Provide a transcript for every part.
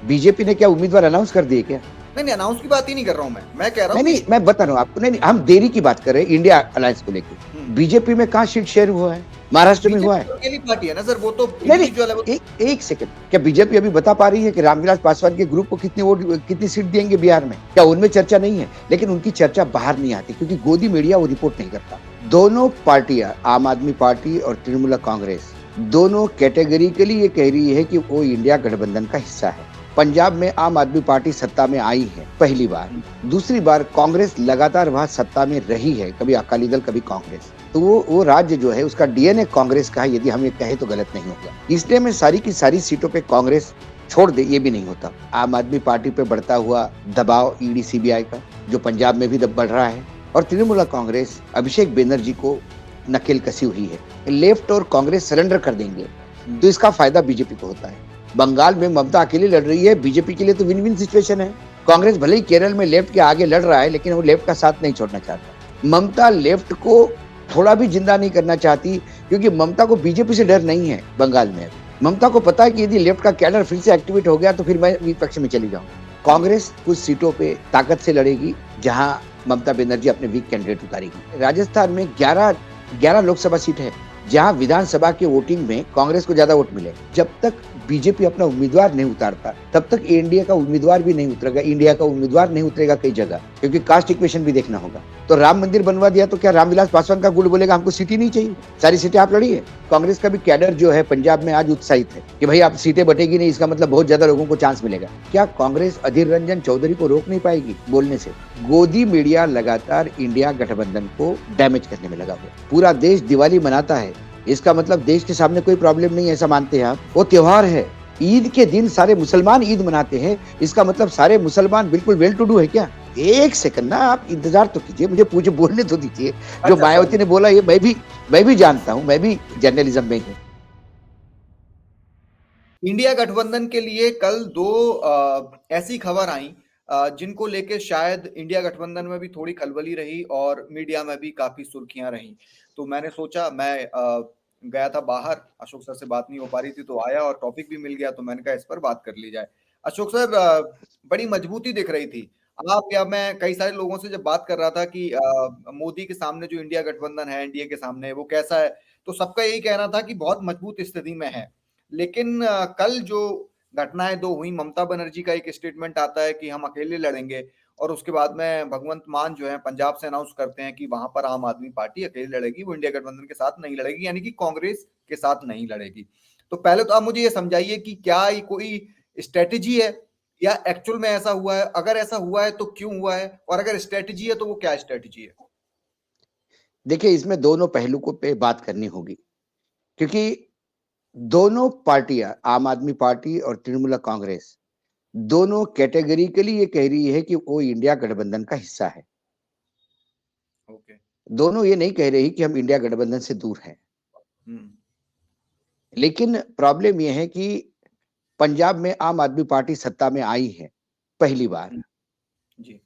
BJP ने क्या उम्मीदवार अनाउंस कर दिए क्या? नहीं नहीं, अनाउंस की बात ही नहीं कर रहा हूं मैं कह रहा नहीं हूँ नहीं, कि मैं बता रहा हूँ आपको। नहीं नहीं, हम देरी की बात कर रहे हैं इंडिया अलायंस को लेकर। बीजेपी में कहाँ सीट शेयर हुआ है? महाराष्ट्र में हुआ बीजेपी है? तो अकेली पार्टी है ना सर, वो तो नहीं नहीं, इंडिविजुअल है वो। एक सेकंड, क्या बीजेपी अभी बता पा रही है कि रामविलास पासवान के ग्रुप को कितनी वोट, कितनी सीट देंगे बिहार में? क्या उनमें चर्चा नहीं है? लेकिन उनकी चर्चा बाहर नहीं आती क्योंकि गोदी मीडिया वो रिपोर्ट नहीं करता। दोनों पार्टियां, आम आदमी पार्टी और तृणमूल कांग्रेस, दोनों कैटेगरिकली ये कह रही है कि वो इंडिया गठबंधन का हिस्सा है। पंजाब में आम आदमी पार्टी सत्ता में आई है पहली बार। दूसरी बार कांग्रेस लगातार वहां सत्ता में रही है, कभी अकाली दल कभी कांग्रेस। तो वो राज्य जो है उसका डीएनए कांग्रेस का है, यदि हम ये कहें तो गलत नहीं होगा। इसलिए मैं सारी की सारी सीटों पे कांग्रेस छोड़ दे, ये भी नहीं होता। आम आदमी पार्टी पे बढ़ता हुआ दबाव ईडी सीबीआई का, जो पंजाब में भी बढ़ रहा है, और तृणमूल कांग्रेस अभिषेक बनर्जी को नकेल कसी हुई है। लेफ्ट और कांग्रेस सरेंडर कर देंगे तो इसका फायदा बीजेपी को होता है। बंगाल में ममता अकेली लड़ रही है, बीजेपी के लिए तो विन विन सिचुएशन है। कांग्रेस भले ही केरल में लेफ्ट के आगे लड़ रहा है, लेकिन वो लेफ्ट का साथ नहीं छोड़ना चाहता। ममता लेफ्ट को थोड़ा भी जिंदा नहीं करना चाहती, क्योंकि ममता को बीजेपी से डर नहीं है बंगाल में। ममता को पता है कि यदि लेफ्ट का कैडर फिर से एक्टिवेट हो गया तो फिर मैं विपक्ष में चली जाऊं। कांग्रेस कुछ सीटों पे ताकत से लड़ेगी जहां ममता बनर्जी अपने वीक कैंडिडेट उतारेगी। राजस्थान में 11 लोकसभा सीट है जहां विधानसभा के वोटिंग में कांग्रेस को ज्यादा वोट मिले। जब तक बीजेपी अपना उम्मीदवार नहीं उतारता तब तक एनडीए का उम्मीदवार भी नहीं उतरेगा, इंडिया का उम्मीदवार नहीं उतरेगा कई जगह, क्योंकि कास्ट इक्वेशन भी देखना होगा। तो राम मंदिर बनवा दिया तो क्या रामविलास पासवान का गुट बोलेगा हमको सीट ही नहीं चाहिए, सारी सीटें आप लड़िए? कांग्रेस का भी कैडर जो है पंजाब में आज उत्साहित है कि भाई आप सीटें बटेगी नहीं, इसका मतलब बहुत ज्यादा लोगों को चांस मिलेगा। क्या कांग्रेस अधीर रंजन चौधरी को रोक नहीं पाएगी बोलने से? गोदी मीडिया लगातार इंडिया गठबंधन को डैमेज करने में लगा हुआ। पूरा देश दिवाली मनाता है, इसका मतलब देश के सामने कोई प्रॉब्लम नहीं है, ऐसा मानते हैं आप? वो त्योहार है। ईद के दिन सारे मुसलमान ईद मनाते हैं, इसका मतलब सारे मुसलमान बिल्कुल वेल टू डू है क्या? एक सेकंड ना, आप इंतजार तो कीजिए, मुझे पूछे बोलने तो दीजिए। जो मायावती ने बोला ये मैं भी जानता हूँ, मैं भी जर्नलिज्म में हूँ। इंडिया गठबंधन के लिए कल दो ऐसी खबर आई जिनको लेके शायद इंडिया गठबंधन में भी थोड़ी खलबली रही और मीडिया में भी काफी सुर्खियां रही। तो मैंने सोचा, मैं गया था बाहर, अशोक सर से बात नहीं हो पा रही थी, तो आया और टॉपिक भी मिल गया, तो मैंने कहा इस पर बात कर ली जाए। अशोक सर, बड़ी मजबूती दिख रही थी आप या मैं, कई सारे लोगों से जब बात कर रहा था कि मोदी के सामने जो इंडिया गठबंधन है, एनडीए के सामने वो कैसा है, तो सबका यही कहना था कि बहुत मजबूत स्थिति में है। लेकिन कल जो घटनाएं दो हुई, ममता बनर्जी का एक स्टेटमेंट आता है कि हम अकेले लड़ेंगे, और उसके बाद में भगवंत मान जो है पंजाब से अनाउंस करते हैं कि वहां पर आम आदमी पार्टी अकेले लड़ेगी, वो इंडिया गठबंधन के साथ नहीं लड़ेगी, यानी कि कांग्रेस के साथ नहीं लड़ेगी। तो पहले तो आप मुझे ये समझाइए कि क्या ये कोई स्ट्रेटेजी है या एक्चुअल में ऐसा हुआ है? अगर ऐसा हुआ है तो क्यों हुआ है, और अगर स्ट्रेटेजी है तो वो क्या स्ट्रेटेजी है? देखिए, इसमें दोनों पहलू को पे बात करनी होगी, क्योंकि दोनों पार्टियां, आम आदमी पार्टी और तृणमूल कांग्रेस, दोनों कैटेगरिकली ये कह रही है कि वो इंडिया गठबंधन का हिस्सा है। ओके। दोनों ये नहीं कह रही कि हम इंडिया गठबंधन से दूर हैं। हम्म। लेकिन प्रॉब्लम यह है कि पंजाब में आम आदमी पार्टी सत्ता में आई है पहली बार। हम्म, जी।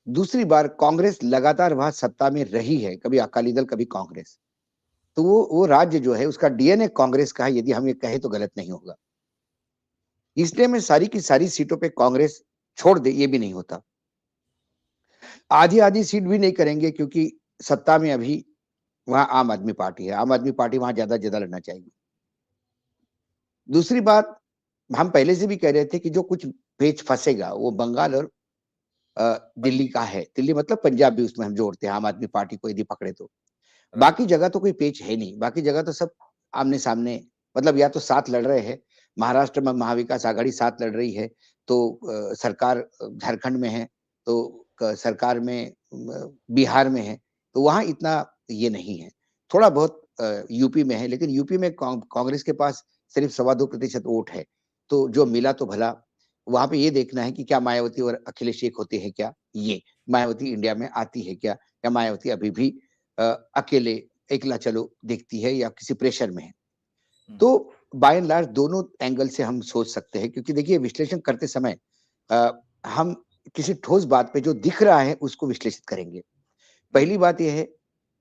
दूसरी बार कांग्रेस लगातार वहां सत्ता में रही है, कभी अकाली दल कभी कांग्रेस। तो वो राज्य जो है उसका डीएनए कांग्रेस का है, यदि हम ये कहें तो गलत नहीं होगा। इसलिए मैं सारी की सारी सीटों पे कांग्रेस छोड़ दे, ये भी नहीं होता। आधी आधी सीट भी नहीं करेंगे, क्योंकि सत्ता में अभी वहां आम आदमी पार्टी है, आम आदमी पार्टी वहां ज्यादा लड़ना चाहेगी। दूसरी बात, हम पहले से भी कह रहे थे कि जो कुछ पेच फंसेगा वो बंगाल और दिल्ली का है। दिल्ली मतलब पंजाब भी उसमें हम जोड़ते हैं, आम आदमी पार्टी को यदि पकड़े तो। राइट। बाकी जगह तो कोई पेच है नहीं, बाकी जगह तो सब आमने सामने, मतलब या तो साथ लड़ रहे हैं। महाराष्ट्र में महाविकास आघाड़ी साथ लड़ रही है, तो सरकार झारखंड में है, तो सरकार में बिहार में है, तो वहां इतना ये नहीं है। थोड़ा बहुत यूपी में है, लेकिन यूपी में कांग्रेस के पास सिर्फ 2.25% वोट है। तो जो मिला तो भला। वहां पे ये देखना है कि क्या मायावती और अखिलेश एक होते हैं क्या, ये मायावती इंडिया में आती है क्या, या मायावती अभी भी अकेले एकला चलो देखती है या किसी प्रेशर में है। तो बाय एंड लार्ज दोनों एंगल से हम सोच सकते हैं, क्योंकि देखिए विश्लेषण करते समय हम किसी ठोस बात पे जो दिख रहा है उसको विश्लेषित करेंगे। पहली बात यह है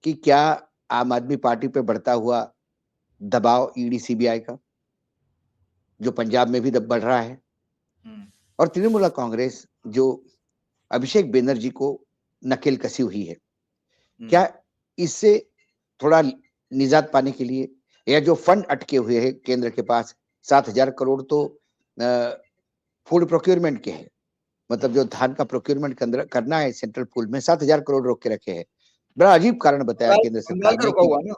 कि क्या आम आदमी पार्टी पे बढ़ता हुआ दबाव ईडी सीबीआई का, जो पंजाब में भी बढ़ रहा है, हम्म, और तृणमूल कांग्रेस जो अभिषेक बनर्जी को नकेल कसी हुई है, क्या इससे थोड़ा निजात पाने के लिए, या जो फंड अटके हुए हैं केंद्र के पास 7,000 करोड़ तो फूड प्रोक्योरमेंट के हैं, मतलब जो धान का प्रोक्योरमेंट करना है सेंट्रल पूल में 7,000 करोड़ रोक के रखे हैं। बड़ा अजीब कारण बताया बंगाल केंद्र बंगाल सरकार का ने रुका कि हुआ ना।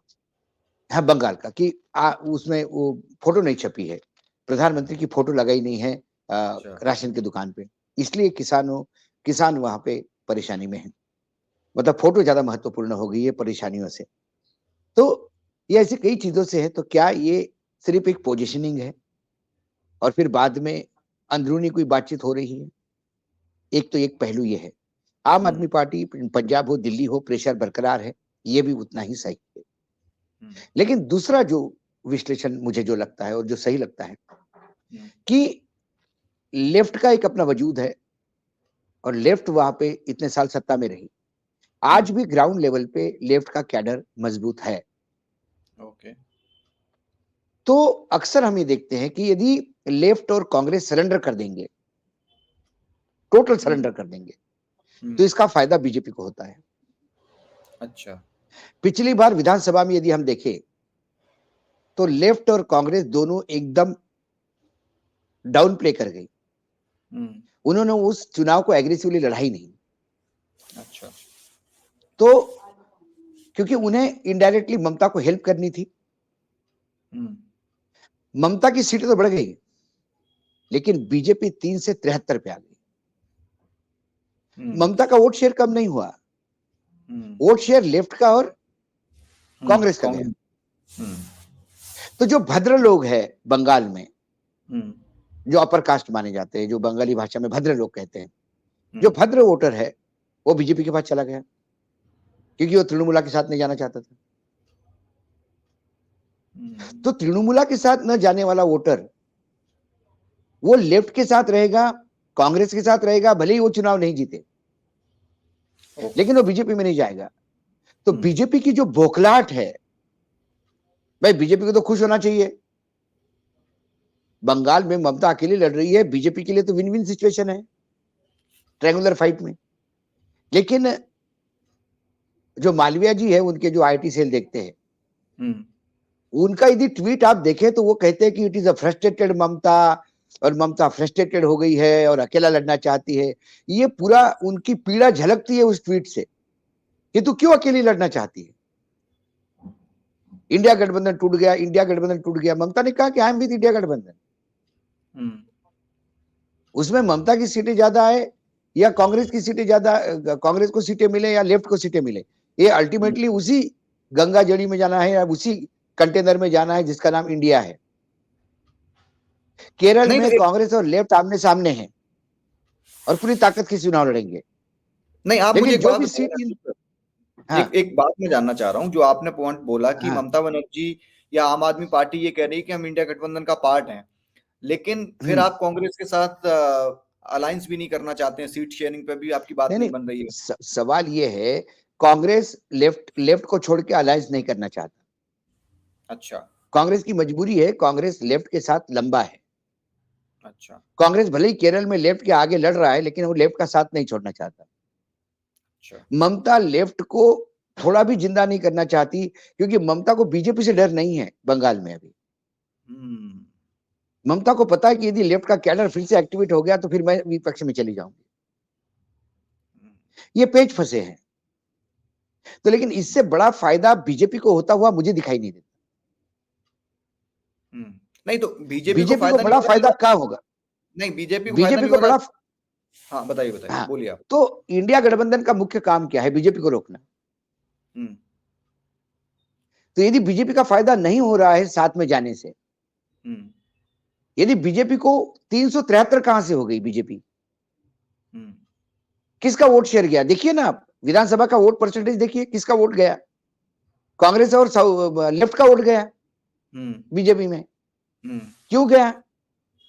हाँ, बंगाल का, कि उसमें वो फोटो नहीं छपी है, प्रधानमंत्री की फोटो लगाई नहीं है अच्छा। राशन की दुकान पे, इसलिए किसान वहां पे परेशानी में है। मतलब फोटो ज्यादा महत्वपूर्ण हो गई है परेशानियों से। तो ये ऐसी कई चीजों से है। तो क्या ये सिर्फ एक पोजिशनिंग है और फिर बाद में अंदरूनी कोई बातचीत हो रही है? एक तो एक पहलू ये है। आम आदमी पार्टी पंजाब हो, दिल्ली हो, प्रेशर बरकरार है, ये भी उतना ही सही है। लेकिन दूसरा जो विश्लेषण मुझे जो लगता है और जो सही लगता है कि लेफ्ट का एक अपना वजूद है और लेफ्ट वहां पे इतने साल सत्ता में रही। आज भी ग्राउंड लेवल पे लेफ्ट का कैडर मजबूत है। ओके। तो अक्सर हम ये देखते हैं कि यदि लेफ्ट और कांग्रेस सरेंडर कर देंगे, टोटल सरेंडर कर देंगे, तो इसका फायदा बीजेपी को होता है। अच्छा। पिछली बार विधानसभा में यदि हम देखें तो लेफ्ट और कांग्रेस दोनों एकदम डाउन प्ले कर गई। उन्होंने उस चुनाव को एग्रेसिवली लड़ाई नहीं। अच्छा। तो क्योंकि उन्हें इनडायरेक्टली ममता को हेल्प करनी थी। ममता की सीटें तो बढ़ गई, लेकिन बीजेपी 3 से 73 पे आ गई। ममता का वोट शेयर कम नहीं हुआ, वोट शेयर लेफ्ट का और कांग्रेस का गया। तो जो भद्र लोग हैं बंगाल में, जो अपर कास्ट माने जाते हैं, जो बंगाली भाषा में भद्र लोग कहते हैं, जो भद्र वोटर है वो बीजेपी के पास चला गया, क्योंकि वो तृणमूला के साथ नहीं जाना चाहता था। तो तृणमूला के साथ न जाने वाला वोटर वो लेफ्ट के साथ रहेगा, कांग्रेस के साथ रहेगा, भले ही वो चुनाव नहीं जीते, लेकिन वो बीजेपी में नहीं जाएगा। तो बीजेपी की जो बौखलाहट है, भाई बीजेपी को तो खुश होना चाहिए। बंगाल में ममता अकेली लड़ रही है, बीजेपी के लिए तो विन विन सिचुएशन है ट्रायंगुलर फाइट में। लेकिन जो मालविया जी है, उनके जो आईटी सेल देखते हैं, उनका यदि ट्वीट आप देखें तो वो कहते हैं कि इट इज अ फ्रस्ट्रेटेड ममता, और ममता फ्रस्ट्रेटेड हो गई है और अकेला लड़ना चाहती है। ये पूरा उनकी पीड़ा झलकती है उस ट्वीट से कि तू क्यों अकेली लड़ना चाहती है। इंडिया गठबंधन टूट गया, इंडिया गठबंधन टूट गया। ममता ने कहा कि आई एम विद इंडिया गठबंधन। उसमें ममता की सीटें ज्यादा है या कांग्रेस की सीटें ज्यादा, कांग्रेस को सीटें मिले या लेफ्ट को सीटें मिले, ये अल्टीमेटली उसी गंगा जड़ी में जाना है या उसी कंटेनर में जाना है जिसका नाम इंडिया है। केरल में कांग्रेस और लेफ्ट आमने सामने हैं और पूरी ताकत के चुनाव लड़ेंगे। नहीं, आप मुझे लेकिन एक जो बात भी सीट एक बात मैं जानना चाह रहा हूँ। जो आपने पॉइंट बोला कि ममता बनर्जी या आम आदमी पार्टी ये कह रही है कि हम इंडिया गठबंधन का पार्ट हैं, लेकिन फिर आप कांग्रेस के साथ अलायंस भी नहीं करना चाहते हैं, सीट शेयरिंग पे भी आपकी बात नहीं बन रही है। सवाल ये है, कांग्रेस लेफ्ट को छोड़ के अलायंस नहीं करना चाहता। अच्छा। कांग्रेस की मजबूरी है, कांग्रेस लेफ्ट के साथ लंबा है। अच्छा। कांग्रेस भले ही केरल में लेफ्ट के आगे लड़ रहा है, लेकिन वो लेफ्ट का साथ नहीं छोड़ना चाहता। अच्छा। ममता लेफ्ट को थोड़ा भी जिंदा नहीं करना चाहती, क्योंकि ममता को बीजेपी से डर नहीं है बंगाल में अभी। ममता को पता है कि यदि लेफ्ट का कैडर फिर से एक्टिवेट हो गया तो फिर मैं विपक्ष में चली जाऊंगी। ये पेच फंसे हैं। तो लेकिन इससे बड़ा फायदा बीजेपी को होता हुआ मुझे दिखाई नहीं देता। नहीं, तो बीजेपी को को बड़ा फायदा क्या होगा? नहीं, बीजेपी को फायदा बीजेपी नहीं को हो रहा। बड़ा हाँ, बताइए हाँ, बोलिए आप। तो इंडिया गठबंधन का मुख्य काम क्या है? बीजेपी को रोकना। तो यदि बीजेपी का फायदा नहीं हो रहा है साथ में जाने से, यदि बीजेपी को 373 कहां से हो गई? बीजेपी किसका वोट शेयर गया? देखिए ना आप, विधानसभा का वोट परसेंटेज देखिए, किसका वोट गया? कांग्रेस और लेफ्ट का वोट गया बीजेपी में। क्यों गया?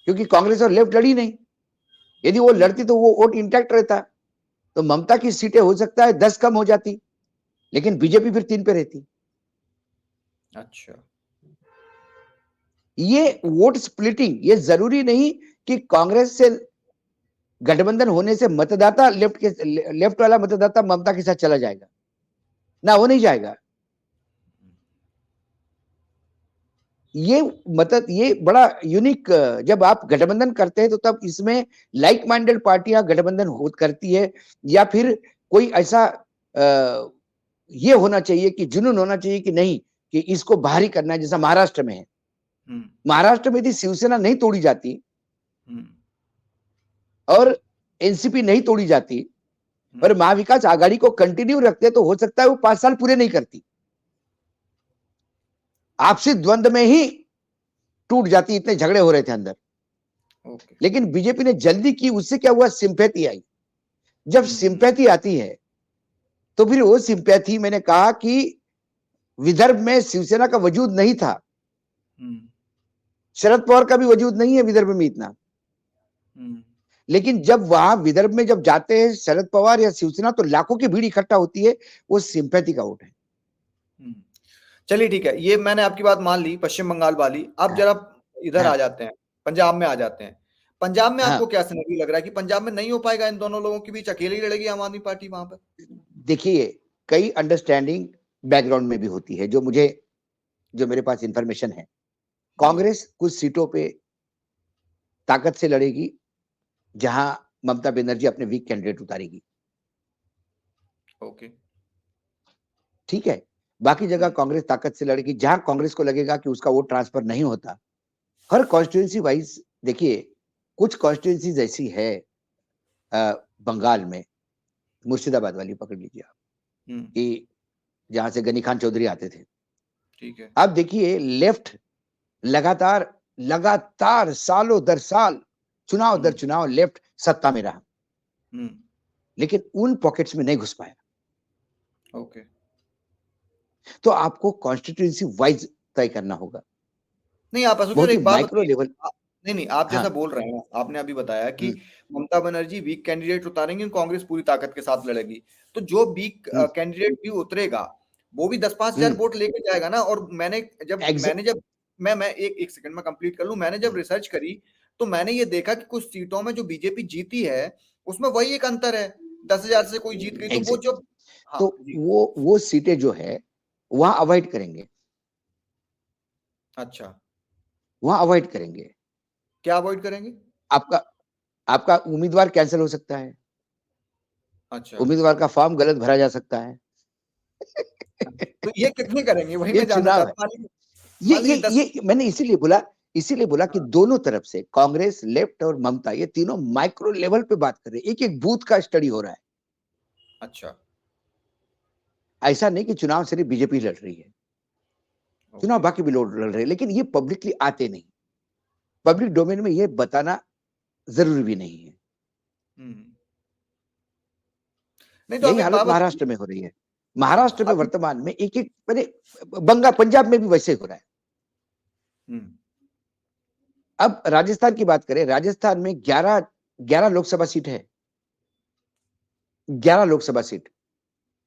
क्योंकि कांग्रेस और लेफ्ट लड़ी नहीं। यदि वो लड़ती तो वो वोट इंटैक्ट रहता, तो ममता की सीटें हो सकता है 10 कम हो जाती, लेकिन बीजेपी फिर 3 पे रहती। अच्छा। ये वोट स्प्लिटिंग, ये जरूरी नहीं कि कांग्रेस से गठबंधन होने से मतदाता लेफ्ट वाला मतदाता ममता के साथ चला जाएगा? ना, वो नहीं जाएगा। ये बड़ा यूनिक, जब आप गठबंधन करते हैं तो तब इसमें लाइक माइंडेड पार्टियां गठबंधन करती है, या फिर कोई ऐसा ये होना चाहिए कि जुनून होना चाहिए कि नहीं, कि इसको बाहर ही करना है, जैसा महाराष्ट्र में है। महाराष्ट्र में यदि शिवसेना नहीं तोड़ी जाती और एनसीपी नहीं तोड़ी जाती और महाविकास आघाड़ी को कंटिन्यू रखते, तो हो सकता है वो 5 साल पूरे नहीं करती, आपसी द्वंद्व में ही टूट जाती, इतने झगड़े हो रहे थे अंदर। लेकिन बीजेपी ने जल्दी की, उससे क्या हुआ, सिंपैथी आई। जब सिंपैथी आती है तो फिर वो सिंपैथी, मैंने कहा कि विदर्भ में शिवसेना का वजूद नहीं था, शरद पवार का भी वजूद नहीं है विदर्भ में इतना, लेकिन जब वहां विदर्भ में जब जाते हैं शरद पवार या शिवसेना, तो लाखों की भीड़ इकट्ठा होती है, वो सिंपैथी का वोट है। चलिए ठीक है, ये मैंने आपकी बात मान ली, पश्चिम बंगाल वाली। अब जरा इधर आ जाते हैं, पंजाब में आ जाते हैं। पंजाब में आपको क्या सिनेरियो लग रहा है कि पंजाब में नहीं हो पाएगा इन दोनों लोगों के बीच, अकेले ही लड़ेगी आम आदमी पार्टी वहां पर? देखिए, कई अंडरस्टैंडिंग बैकग्राउंड में भी होती है, जो मेरे पास इंफॉर्मेशन है। कांग्रेस कुछ सीटों पे ताकत से लड़ेगी, जहां ममता बनर्जी अपने वीक कैंडिडेट उतारेगी। ओके, ठीक है। बाकी जगह कांग्रेस ताकत से लड़ेगी, जहां कांग्रेस को लगेगा कि उसका वोट ट्रांसफर नहीं होता। हर कॉन्स्टिट्यूंसी वाइज देखिए, कुछ कॉन्स्टिट्यूंसीज ऐसी है बंगाल में, मुर्शिदाबाद वाली पकड़ लीजिए आप, कि जहां से गनी खान चौधरी आते थे। ठीक है। अब देखिए, लेफ्ट लगातार सालों दर साल, चुनाव दर चुनाव लेफ्ट सत्ता में रहा, लेकिन उन पॉकेट्स में नहीं घुस पाया। ओके, तो आपको कॉन्स्टिट्यूंसी वाइज तय करना होगा। नहीं आप बहुत ही एक बात माइक्रो लेवल। नहीं आप जैसा बोल रहे हैं, आपने अभी बताया कि ममता बनर्जी वीक कैंडिडेट उतारेंगे, कांग्रेस पूरी ताकत के साथ लड़ेगी। तो जो वीक कैंडिडेट भी उतरेगा, वो भी 10-5 हजार वोट लेके जाएगा ना। और मैंने जब मैं एक सेकंड में कंप्लीट कर लूं। मैंने जब रिसर्च करी तो मैंने ये देखा कि कुछ सीटों में जो बीजेपी जीती है, उसमें वही एक अंतर है, 10,000 से कोई जीत गई तो वो जो तो वो सीटें जो है वहां अवॉइड करेंगे। अच्छा, वहां अवॉइड करेंगे। क्या अवॉइड करेंगे? आपका उम्मीदवार कैंसिल हो सकता है। अच्छा, उम्मीदवार का फॉर्म गलत भरा जा सकता है। तो ये कितने करेंगे, वही ये मैं जानना चुनाव चाहता है। हूँ। ये मैंने इसीलिए बोला कि दोनों तरफ से, कांग्रेस, लेफ्ट और ममता, ये तीनों माइक्रो लेवल पे बात कर रहे हैं। एक एक बूथ का स्टडी हो रहा है। अच्छा, ऐसा नहीं कि चुनाव सिर्फ बीजेपी लड़ रही है, चुनाव बाकी भी लोग लड़ रहे हैं, लेकिन ये पब्लिकली आते नहीं। पब्लिक डोमेन में ये बताना जरूरी भी नहीं है। नहीं तो यही हालत महाराष्ट्र में हो रही है। महाराष्ट्र में वर्तमान में एक एक, मैंने पंजाब में भी वैसे हो रहा है। अब राजस्थान की बात करें, राजस्थान में 11 लोकसभा सीट है। 11 लोकसभा सीट,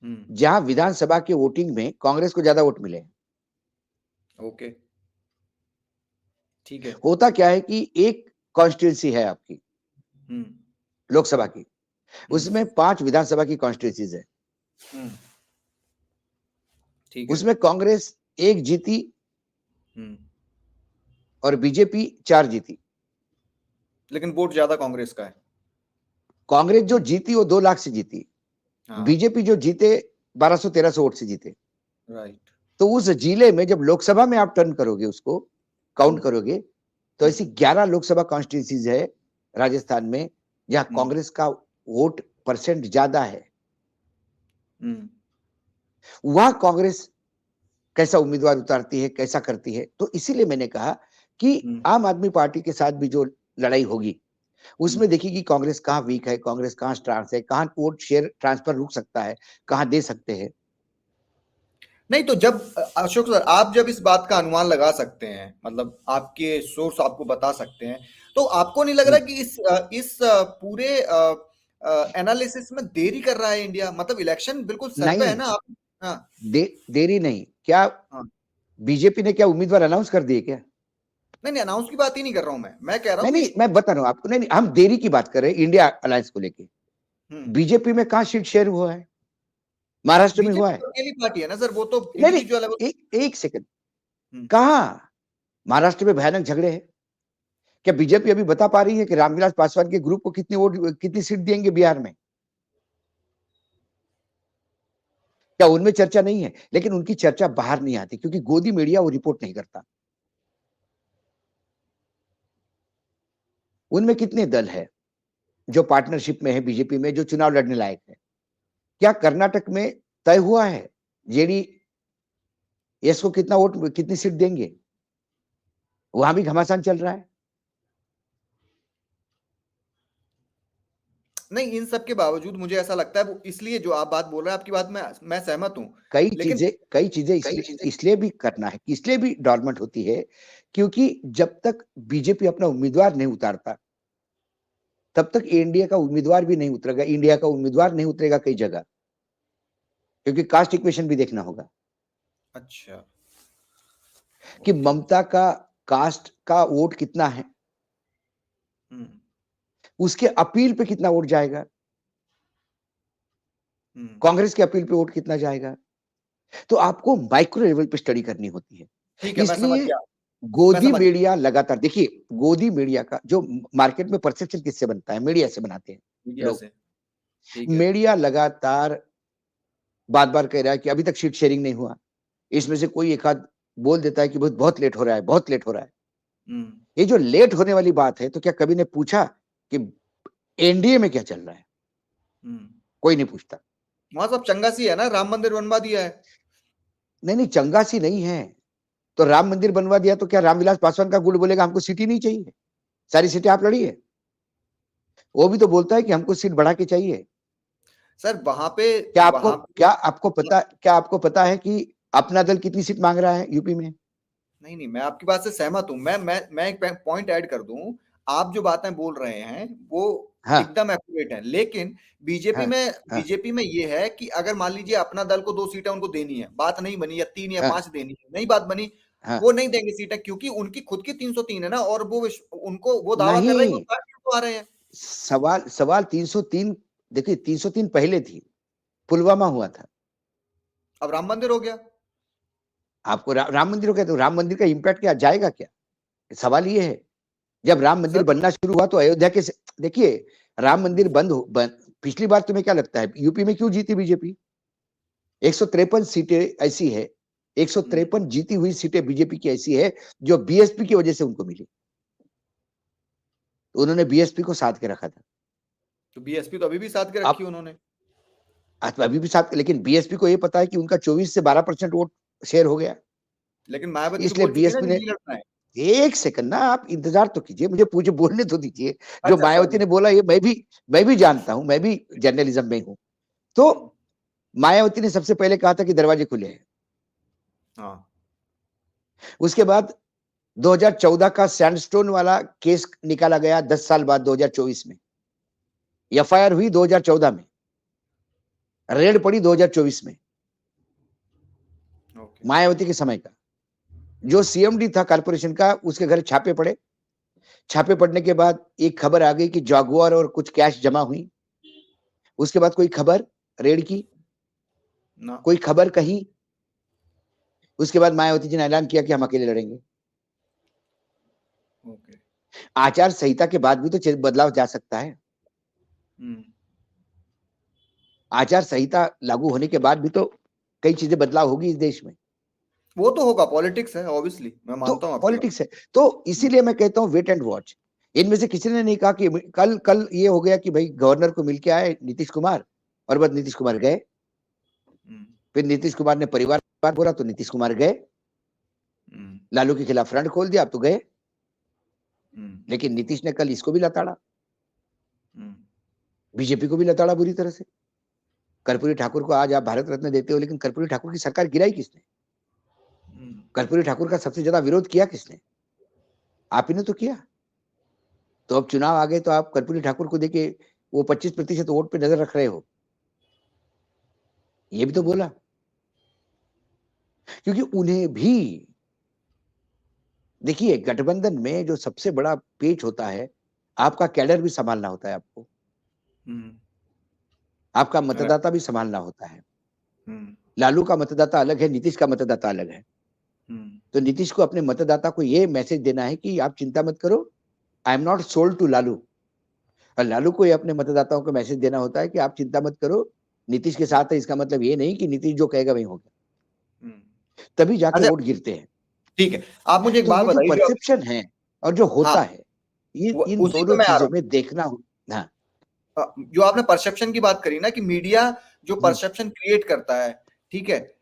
जहां विधानसभा के वोटिंग में कांग्रेस को ज्यादा वोट मिले। ओके, ठीक है। होता क्या है कि एक कॉन्स्टिट्यूंसी है आपकी लोकसभा की, उसमें 5 विधानसभा की कॉन्स्टिट्यूंसीज है। ठीक है। उसमें कांग्रेस 1 जीती और बीजेपी 4 जीती, लेकिन वोट ज्यादा कांग्रेस का है। कांग्रेस जो जीती वो 2 लाख से जीती। बीजेपी जो जीते 1200-1300 वोट से जीते। राइट। तो उस जिले में जब लोकसभा में आप टर्न करोगे, उसको काउंट करोगे, तो ऐसी 11 लोकसभा कॉन्स्टिट्यूंसीज है राजस्थान में, जहां कांग्रेस का वोट परसेंट ज्यादा है। वहां कांग्रेस कैसा उम्मीदवार उतारती है, कैसा करती है। तो इसीलिए मैंने कहा कि आम आदमी पार्टी के साथ भी जो लड़ाई होगी, उसमें देखिए कि कांग्रेस कहां वीक है, कांग्रेस कहां स्ट्रांग है, कहां वोट शेयर ट्रांसफर रुक सकता है, कहां दे सकते हैं। नहीं तो जब अशोक सर, आप जब इस बात का अनुमान लगा सकते हैं, मतलब आपके सोर्स आपको बता सकते हैं, तो आपको नहीं लग रहा कि इस पूरे एनालिसिस में देरी कर रहा है इंडिया? मतलब इलेक्शन बिल्कुल सर पे है ना आप। देरी नहीं क्या? बीजेपी ने क्या उम्मीदवार अनाउंस कर दिए क्या? नहीं नहीं, अनाउंस की बात ही नहीं कर रहा हूं मैं कह रहा हूँ नहीं कि नहीं, मैं बता रहा हूं आपको, नहीं नहीं, हम देरी की बात कर रहे हैं इंडिया अलायंस को लेके। बीजेपी में कहां सीट शेयर हुआ है? महाराष्ट्र में हुआ बीजेपी है? तो अकेली पार्टी है ना सर, वो तो नहीं नहीं, इंडिविजुअल है एक सेकंड, हम्म, कहा महाराष्ट्र में भयानक झगड़े हैं? क्या बीजेपी अभी बता पा रही है कि रामविलास पासवान के ग्रुप को कितनी वोट, कितनी सीट देंगे बिहार में? क्या उनमें चर्चा नहीं है? लेकिन उनकी चर्चा बाहर नहीं आती क्योंकि गोदी मीडिया वो रिपोर्ट नहीं करता। उनमें कितने दल है जो पार्टनरशिप में है बीजेपी में, जो चुनाव लड़ने लायक है? क्या कर्नाटक में तय हुआ है जेडीएस को कितना वोट, कितनी सीट देंगे? वहां भी घमासान चल रहा है। नहीं, इन सब के बावजूद मुझे ऐसा लगता है, वो इसलिए जो आप बात बोल रहे हैं, आपकी बात में मैं सहमत हूं, लेकिन कई चीजें इसलिए भी करना है, इसलिए भी डॉर्मेंट होती है क्योंकि जब तक बीजेपी अपना उम्मीदवार नहीं उतारता तब तक एनडीए का उम्मीदवार भी नहीं उतरेगा, इंडिया का उम्मीदवार नहीं उतरेगा कई जगह, क्योंकि कास्ट इक्वेशन भी देखना होगा अच्छा, कि ओके, ममता का कास्ट का वोट कितना है, हम्म उसके अपील पे कितना वोट जाएगा, हम्म, कांग्रेस के अपील पे वोट कितना जाएगा। तो आपको माइक्रो लेवल पे स्टडी करनी होती है। ठीक है, मैं समझ इसलिए गया, मैं गोदी समझ गया, मीडिया लगातार देखिए, गोदी मीडिया का जो मार्केट में परसेप्शन किससे बनता है? मीडिया से बनाते हैं मीडिया लोग। से, ठीक है, मीडिया लगातार बार बार कह रहा है कि अभी तक सीट शेयरिंग नहीं हुआ। इसमें से कोई एक आध बोल देता है कि बहुत बहुत लेट हो रहा है, बहुत लेट हो रहा है। हम्म ये जो लेट होने वाली बात है, तो क्या कभी ने पूछा कि एनडीए में क्या चल रहा है? हम्म कोई नहीं पूछता। वहां सब चंगा सी है ना, राम मंदिर बनवा दिया है। नहीं नहीं, चंगा सी नहीं है। तो राम मंदिर बनवा दिया तो क्या रामविलास पासवान का गुट बोलेगा हमको सीट ही नहीं चाहिए? सारी सीटें आप लड़िए। वो भी तो बोलता है कि हमको सीट बढ़ा के चाहिए। सर वहां पे क्या आपको पता है कि अपना दल कितनी सीट मांग रहा है यूपी में? नहीं नहीं, मैं आपकी बात से सहमत हूं, मैं एक पॉइंट ऐड कर दूं। आप जो बातें बोल रहे हैं वो हाँ एकदम एक्यूरेट है, लेकिन बीजेपी हाँ में हाँ बीजेपी में ये है कि अगर मान लीजिए अपना दल को 2 सीटें उनको देनी है, बात नहीं बनी, या 3 या 5 हाँ देनी है, नहीं बात बनी, हाँ। वो नहीं देंगे सीटें, क्योंकि उनकी खुद की 303 है ना, और उनको वो दावा कर रहे हैं कि वो नहीं, 60 तो आ रहे हैं। सवाल सवाल 303। देखिए 303 पहले थी, पुलवामा हुआ था। अब राम मंदिर हो गया। आपको राम मंदिर हो गया तो राम मंदिर का इम्पैक्ट क्या जाएगा क्या? सवाल ये है। जब राम मंदिर सर बनना शुरू हुआ तो अयोध्या के देखिए, राम मंदिर पिछली बार तुम्हें क्या लगता है यूपी में क्यों जीती बीजेपी? 153 सीटें ऐसी है, हम्म, 153 जीती हुई सीटें बीजेपी की ऐसी है जो बीएसपी की वजह से उनको मिली। तो उन्होंने बीएसपी को साथ के रखा था। तो बीएसपी तो अभी भी साथ के रखी अब है उन्होंने। अभी भी साथ, लेकिन बीएसपी को यह पता है कि उनका 24 से 12% वोट शेयर हो गया। लेकिन मायावती तो इसलिए बोल चुकी है ना बीएसपी कि ने, नहीं लड़ना है। एक सेकंड ना, आप इंतजार तो कीजिए, मुझे पूछे बोलने तो दीजिए। जो अच्छा, मायावती सॉरी। ने बोला ये मैं भी जानता हूं, मैं भी जर्नलिज्म में हूं। तो मायावती ने सबसे पहले कहा था कि दरवाजे खुले हैं। हाँ, उसके बाद 2014 का सैंडस्टोन वाला केस निकाला गया 10 साल बाद 2024 में। एफआईआर हुई 2014 में, रेड पड़ी 2024 में, ओके, मायावती के समय का। जो सीएमडी था कारपोरेशन का, उसके घर छापे पड़े। छापे पड़ने के बाद एक खबर आ गई कि जॉगुआर और कुछ कैश जमा हुई। उसके बाद कोई खबर रेड की, ना, कोई खबर कही। उसके बाद मायावती जी ने ऐलान किया कि हम अकेले लड़ेंगे। ओके, आचार संहिता के बाद भी तो बदलाव जा सकता है। हम्म, आचार संहिता लागू होने के बाद भी तो कई चीजें बदलाव होगी इस देश में। वो तो होगा, पॉलिटिक्स है ऑब्वियसली, मैं तो मानता हूँ आपकी बात। पॉलिटिक्स है। तो इसीलिए मैं कहता हूं वेट एंड वॉच। इनमें से किसी ने नहीं कहा कि कल कल ये हो गया कि भाई गवर्नर को मिलके आए नीतीश कुमार, और बाद नीतीश कुमार गए। हम्म, फिर नीतीश कुमार ने परिवार बोला तो नीतीश कुमार गए। हम्म, लालू के खिलाफ फ्रंट खोल दिया, अब तो गए। हम्म, लेकिन नीतीश ने कल इसको भी लताड़ा, हम्म, बीजेपी को भी लताड़ा बुरी तरह से। कर्पूरी ठाकुर को आज आप भारत रत्न देते हो, लेकिन कर्पूरी ठाकुर की सरकार गिराई किसने? हम्म, कर्पूरी ठाकुर का सबसे ज्यादा विरोध किया किसने? आप ही ने तो किया। तो अब चुनाव आ गए तो आप कर्पूरी ठाकुर को देके वो 25% वोट पे नजर रख रहे हो, ये भी तो हम्म, बोला। क्योंकि उन्हें भी देखिए, गठबंधन में जो सबसे बड़ा पेच होता है, आपका कैडर भी संभालना होता है आपको। हम्म। आपका right, मतदाता भी संभालना होता है। हम्म। लालू का मतदाता अलग है, नीतीश का मतदाता अलग है। हम्म। तो नीतीश को अपने मतदाता को ये मैसेज देना है कि आप चिंता मत करो, I am not sold to Lalu. और लालू को ये अपने मतदाताओं को मैसेज देना होता है कि आप चिंता मत करो, नीतीश के साथ है, इसका मतलब ये नहीं कि नीतीश जो कहेगा वही होगा। हम्म। तभी जाके अच्छा, वोट गिरते हैं। ठीक है। आप मुझे एक तो बात ये जो बताइए जो परसेप्शन है और जो हाँ, होता है, ये इन उसी दोनों पे मैं आ रहा चीजों हूँ। में देखना हाँ। जो आपने परसेप्शन की बात करी ना कि मीडिया जो हम्म, परसेप्शन क्रिएट करता है, ठीक है।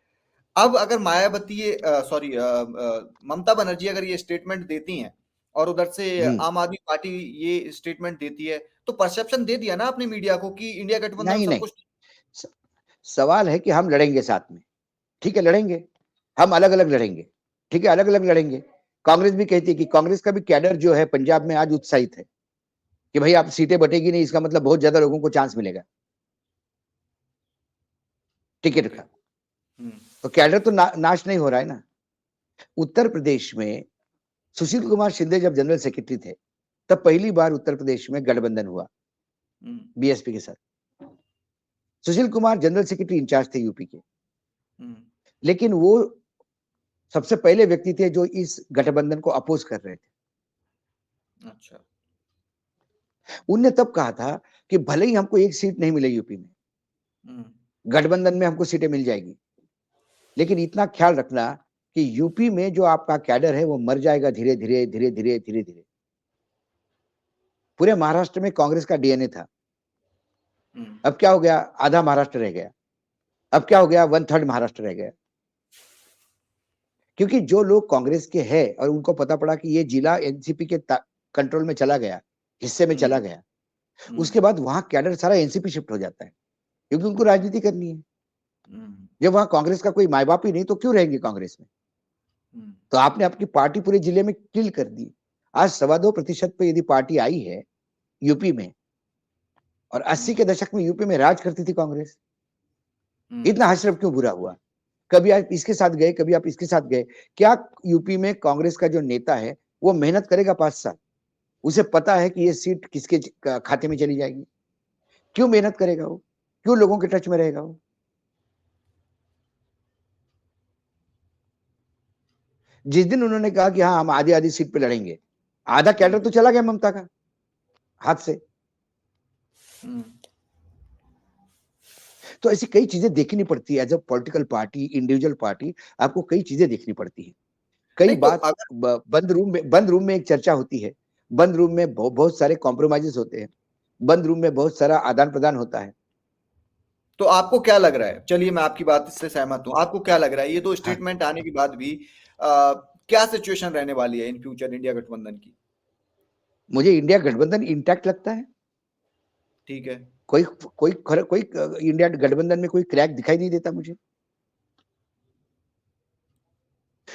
अब अगर मायावती सॉरी ममता बनर्जी अगर ये स्टेटमेंट देती हैं और उधर से हम्म। आम आदमी पार्टी ये स्टेटमेंट देती है, तो परसेप्शन दे दिया ना अपने मीडिया को कि इंडिया गठबंधन नहीं सब नहीं, कुछ। स- सवाल है कि हम लड़ेंगे साथ में। ठीक है, लड़ेंगे। हम अलग अलग लड़ेंगे। ठीक है, अलग अलग लड़ेंगे। कांग्रेस भी कहती है कि कांग्रेस का भी कैडर जो है पंजाब में आज उत्साहित है कि भाई आप सीटें बटेगी नहीं, इसका मतलब बहुत ज्यादा लोगों को चांस मिलेगा टिकट ओके। का। हम्म। तो कैडर तो नाश नहीं हो रहा है ना। उत्तर प्रदेश में सुशील कुमार शिंदे जब जनरल सेक्रेटरी थे, तब पहली बार उत्तर प्रदेश में गठबंधन हुआ हम्म। बीएसपी के साथ। Sushil Kumar general secretary in charge थे यूपी के, हम्म। लेकिन वो सबसे पहले व्यक्ति थे जो इस गठबंधन को अपोज कर रहे थे। अच्छा। उनने तब कहा था कि भले ही हमको एक सीट नहीं मिले यूपी में, हम्म। गठबंधन में हमको सीटें मिल जाएगी, लेकिन इतना ख्याल रखना कि यूपी में जो आपका कैडर है वो मर जाएगा धीरे धीरे धीरे धीरे धीरे धीरे। पूरे महाराष्ट्र में कांग्रेस का डीएनए था। हम्म। अब क्या हो गया, आधा महाराष्ट्र रह गया। अब क्या हो गया, वन थर्ड महाराष्ट्र रह गया। क्योंकि जो लोग कांग्रेस के हैं और उनको पता पड़ा कि ये जिला एनसीपी के कंट्रोल में चला गया, हिस्से में चला हम्म। गया, हम्म। उसके बाद वहां कैडर सारा एनसीपी शिफ्ट हो जाता है, क्योंकि उनको राजनीति करनी है। हम्म। जब वहां कांग्रेस का कोई माई बाप ही नहीं तो क्यों रहेंगे कांग्रेस में। हम्म। तो आपने आपकी पार्टी पूरे जिले में किल कर दी। आज 2.25% पे यदि पार्टी आई है यूपी में, और 80 हम्म। के दशक में यूपी में राज करती थी कांग्रेस, हम्म। इतना हशरफ क्यों बुरा हुआ। कभी आप इसके साथ गए, कभी आप इसके साथ गए। क्या यूपी में कांग्रेस का जो नेता है वो मेहनत करेगा 5 साल? उसे पता है कि ये सीट किसके खाते में चली जाएगी। क्यों मेहनत करेगा वो? क्यों लोगों के टच में रहेगा वो? जिस दिन उन्होंने कहा कि हाँ हम आधी आधी सीट पे लड़ेंगे, आधा कैडर हम्म। तो चला गया ममता का हाथ से। हम्म। तो ऐसी कई चीजें देखनी पड़ती है as a political party, individual party. आपको कई चीजें देखनी पड़ती है। कई नहीं तो बात अगर बंद रूम में एक चर्चा होती है। बंद रूम में बहुत सारे कॉम्प्रोमाइजेस होते हैं। बंद रूम में बहुत सारा आदान प्रदान होता है। तो आपको क्या लग रहा है, चलिए मैं आपकी बात से सहमत हूँ, आपको क्या लग रहा है ये दो हाँ, स्टेटमेंट आने के बाद भी क्या सिचुएशन रहने वाली है इन फ्यूचर इंडिया गठबंधन की? मुझे इंडिया गठबंधन इंटैक्ट लगता है। ठीक है। कोई कोई इंडिया गठबंधन में कोई क्रैक दिखाई नहीं देता मुझे।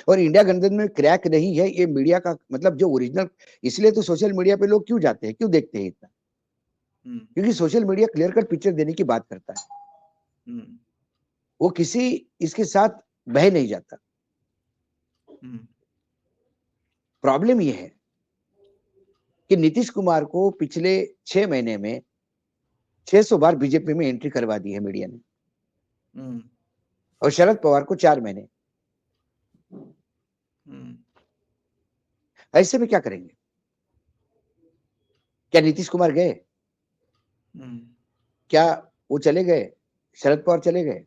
और इंडिया गठबंधन में क्रैक नहीं है, ये मीडिया का मतलब जो ओरिजिनल। इसलिए तो सोशल मीडिया पे लोग क्यों जाते हैं, क्यों देखते हैं इतना? हम्म। क्योंकि social media clear cut picture देने की बात करता है। हम्म। वो किसी इसके साथ बह नहीं जाता। हम्म। प्रॉब्लम ये है कि नीतीश कुमार को पिछले 6 महीने में 600 बार बीजेपी में एंट्री करवा दी है मीडिया ने, हम्म। और शरद पवार को 4 महीने। हम्म। ऐसे में क्या करेंगे? क्या नीतीश कुमार गए? हम्म। क्या वो चले गए? शरद पवार चले गए?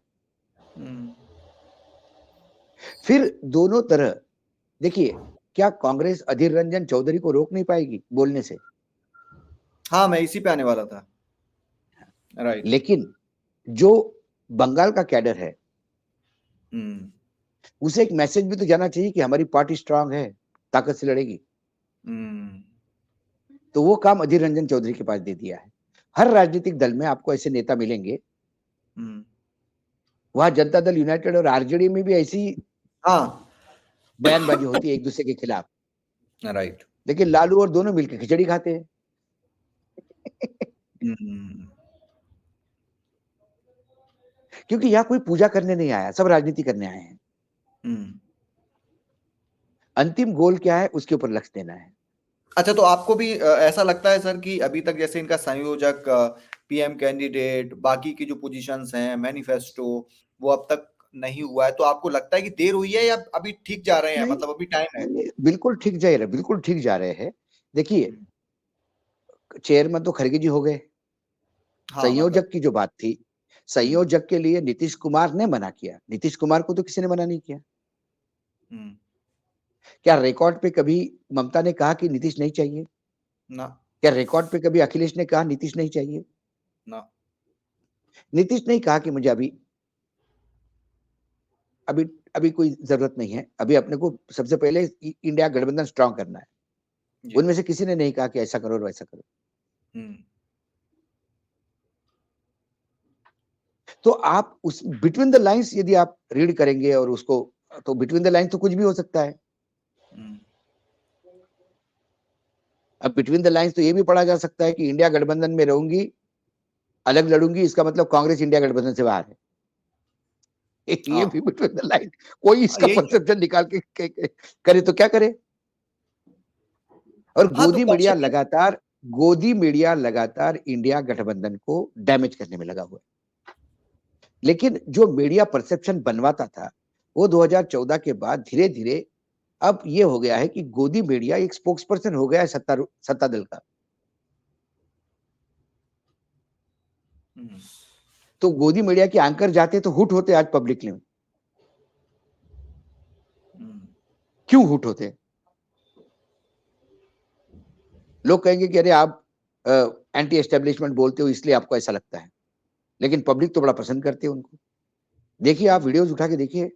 हम्म। फिर दोनों तरह देखिए, क्या कांग्रेस अधीर रंजन चौधरी को रोक नहीं पाएगी बोलने से? हाँ, मैं इसी पे आने वाला था। राइट। लेकिन जो बंगाल का कैडर है, हम्म। उसे एक मैसेज भी तो जाना चाहिए कि हमारी पार्टी स्ट्रांग है, ताकत से लड़ेगी। हम्म। तो वो काम अधीर रंजन चौधरी के पास दे दिया है। हर राजनीतिक दल में आपको ऐसे नेता मिलेंगे। हम्म। वहां जनता दल यूनाइटेड और आरजेडी में भी ऐसी हाँ। बयानबाजी होती है एक दूसरे के खिलाफ। राइट। लेकिन लालू और दोनों मिलकर खिचड़ी खाते हैं। हम्म। क्योंकि यहाँ कोई पूजा करने नहीं आया, सब राजनीति करने आए हैं। हम्म। अंतिम गोल क्या है उसके ऊपर लक्ष्य देना है। अच्छा, तो आपको भी ऐसा लगता है सर कि अभी तक जैसे इनका संयोजक, पीएम कैंडिडेट, बाकी की जो पोजीशंस हैं, मैनिफेस्टो, वो अब तक नहीं हुआ है, तो आपको लगता है कि देर हुई है या अभी ठीक जा रहे हैं, नहीं, मतलब अभी टाइम है? बिल्कुल ठीक जा रहे, बिल्कुल ठीक जा रहे हैं। देखिए, हम्म, चेयरमैन तो खड़गे जी हो गए। हाँ मतलब। संयोजक की जो बात थी, हम्म, संयोजक के लिए नीतीश कुमार ने मना किया। नीतीश कुमार को तो किसी ने मना नहीं किया। हम्म, क्या रिकॉर्ड पे कभी ममता ने कहा कि नीतीश नहीं चाहिए? ना, क्या रिकॉर्ड पे कभी अखिलेश ने कहा नीतीश नहीं चाहिए? ना। नीतीश ने कहा कि मुझे अभी अभी अभी कोई जरूरत नहीं है। अभी अपने को सबसे पहले इंडिया गठबंधन स्ट्रांग करना है। जी। उनमें से किसी ने नहीं कहा कि ऐसा करो और वैसा करो। हम्म, तो आप उस बिटवीन द लाइंस यदि आप रीड करेंगे और उसको, तो बिटवीन द लाइंस तो कुछ भी हो सकता है। हम्म, अब बिटवीन द लाइंस तो ये भी पढ़ा जा सकता है कि इंडिया गठबंधन में रहूंगी, अलग लड़ूंगी, इसका मतलब कांग्रेस इंडिया गठबंधन से बाहर है। ये भी हाँ, बिटवीन द लाइन, कोई इसका यही है। परसेप्शन निकाल के करे तो क्या करे। और हाँ, तो कहीं ना गोदी मीडिया लगातार इंडिया गठबंधन को डैमेज करने में लगा हुआ है। लेकिन जो मीडिया परसेप्शन बनवाता था, वो 2014 के बाद धीरे धीरे अब ये हो गया है कि गोदी मीडिया एक स्पोक्स पर्सन हो गया है सत्ता दल का। हम्म, तो गोदी मीडिया के एंकर जाते तो हुट होते आज पब्लिकली में। हम्म, क्यों हुट होते? लोग कहेंगे कि अरे आप एंटी एस्टेब्लिशमेंट बोलते हो इसलिए आपको ऐसा लगता है। लेकिन पब्लिक तो बड़ा पसंद करती है उनको। देखिए, आप वीडियोस उठा के देखिए,